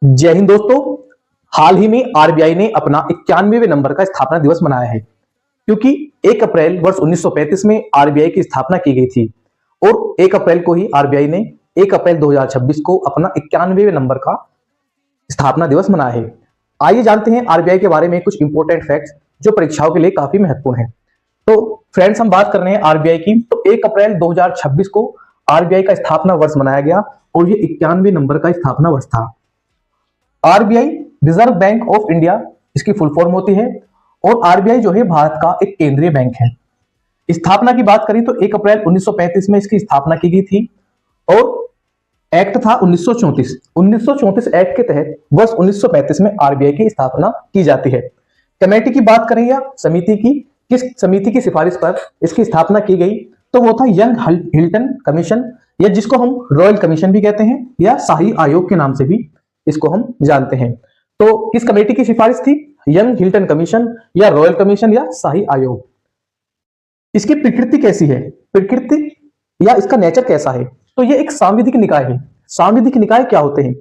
जय हिंद दोस्तों। हाल ही में आरबीआई ने अपना 91वें नंबर का स्थापना दिवस मनाया है, क्योंकि 1 अप्रैल वर्ष 1935 में आरबीआई की स्थापना की गई थी और 1 अप्रैल को ही आरबीआई ने 1 अप्रैल 2026 को अपना 91वें नंबर का स्थापना दिवस मनाया है। आइए जानते हैं आरबीआई के बारे में कुछ इंपॉर्टेंट फैक्ट्स जो परीक्षाओं के लिए काफी महत्वपूर्ण है। तो फ्रेंड्स, हम बात कर रहे हैं आरबीआई की। तो 1 अप्रैल 2026 को आरबीआई का स्थापना वर्ष मनाया गया और ये 91वें नंबर का स्थापना वर्ष था। RBI reserve bank of India इसकी फुल फॉर्म होती है और आरबीआई जो है भारत का एक केंद्रीय बैंक है। स्थापना की बात करें तो 1 अप्रैल 1935 में इसकी स्थापना की गई थी और एक्ट था 1934 एक्ट के तहत वर्ष 1935 में आरबीआई की स्थापना की जाती है। कमेटी की बात करें या समिति की, किस समिति की सिफारिश पर इसकी स्थापना की गई, तो वो था यंग हिल्टन कमीशन, या जिसको हम रॉयल कमीशन भी कहते हैं या शाही आयोग के नाम से भी इसको हम जानते हैं। तो किस कमेटी की सिफारिश थी? यंग हिल्टन कमीशन या रॉयल कमीशन या शाही आयोग। इसकी प्रकृति कैसी है, प्रकृति या इसका नेचर कैसा है? तो ये एक सांविधिक निकाय है। सांविधिक निकाय क्या होते हैं?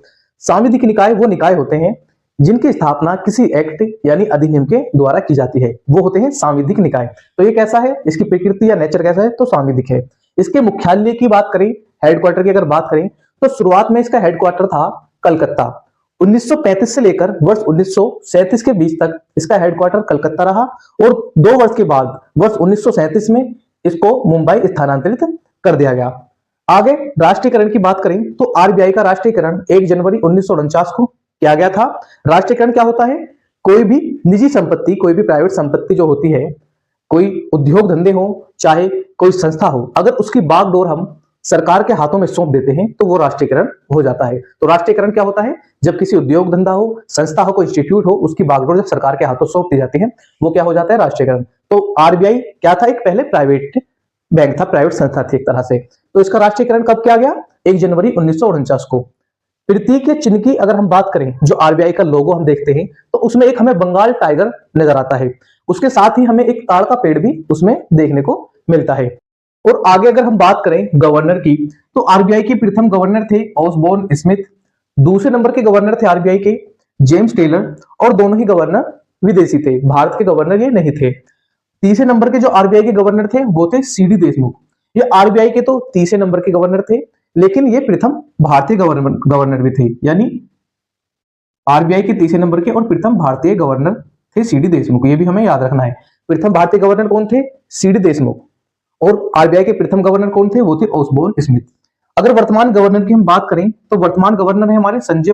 सांविधिक निकाय वो निकाय होते हैं जिनकी स्थापना किसी एक्ट यानी अधिनियम के द्वारा की जाती है, वो होते हैं सांविधिक निकाय। तो ये कैसा है, इसकी प्रकृति या नेचर कैसा है? तो सांविधिक है। इसके मुख्यालय की बात करें, हेडक्वार्टर की अगर बात करें, तो शुरुआत में इसका हेडक्वार्टर था कलकत्ता। 1935 से लेकर वर्ष 1937 के बीच तक इसका हेडक्वार्टर कलकत्ता रहा और 2 वर्ष के बाद वर्ष 1937 में इसको मुंबई स्थानांतरित कर दिया गया। आगे राष्ट्रीयकरण की बात करें तो आरबीआई का राष्ट्रीयकरण 1 जनवरी 1949 को किया गया था। राष्ट्रीयकरण क्या होता है? कोई भी निजी संपत्ति, कोई भी प्राइवेट संपत्ति जो होती है, कोई उद्योग धंधे हो चाहे कोई संस्था हो, अगर उसकी बागडोर हम सरकार के हाथों में सौंप देते हैं तो वो राष्ट्रीयकरण हो जाता है। तो राष्ट्रीयकरण क्या होता है? जब किसी उद्योग धंधा हो, संस्था हो, कोई इंस्टीट्यूट हो, उसकी बागडोर जब सरकार के हाथों सौंप दी जाती है, वो क्या हो जाता है? राष्ट्रीयकरण। तो आरबीआई क्या था? एक पहले प्राइवेट बैंक था, प्राइवेट संस्था थी एक तरह से। तो इसका राष्ट्रीयकरण कब किया गया? 1 जनवरी 1949 को। प्रतीक या चिन्ह की अगर हम बात करें, जो आरबीआई का लोगो हम देखते हैं तो उसमें एक हमें बंगाल टाइगर नजर आता है, उसके साथ ही हमें एक ताड़ का पेड़ भी उसमें देखने को मिलता है। और आगे अगर हम बात करें गवर्नर की, तो आरबीआई के प्रथम गवर्नर थे ऑसबोर्न स्मिथ, दूसरे नंबर के गवर्नर थे आरबीआई के जेम्स टेलर, और दोनों ही गवर्नर विदेशी थे, भारत के गवर्नर ये नहीं थे। तीसरे नंबर के जो आरबीआई के गवर्नर थे वो थे सीडी देशमुख। ये आरबीआई के तो तीसरे नंबर के गवर्नर थे, लेकिन ये प्रथम भारतीय गवर्नर भी थे, यानी आरबीआई के तीसरे नंबर के और प्रथम भारतीय गवर्नर थे सीडी देशमुख। ये भी हमें याद रखना है। प्रथम भारतीय गवर्नर कौन थे? सीडी देशमुख। और आरबीआई के प्रथम गवर्नर कौन थे? वो थे ऑसबोर्न स्मिथ। अगर वर्तमान गवर्नर की हम बात करें तो वर्तमान गवर्नर है हमारे संजय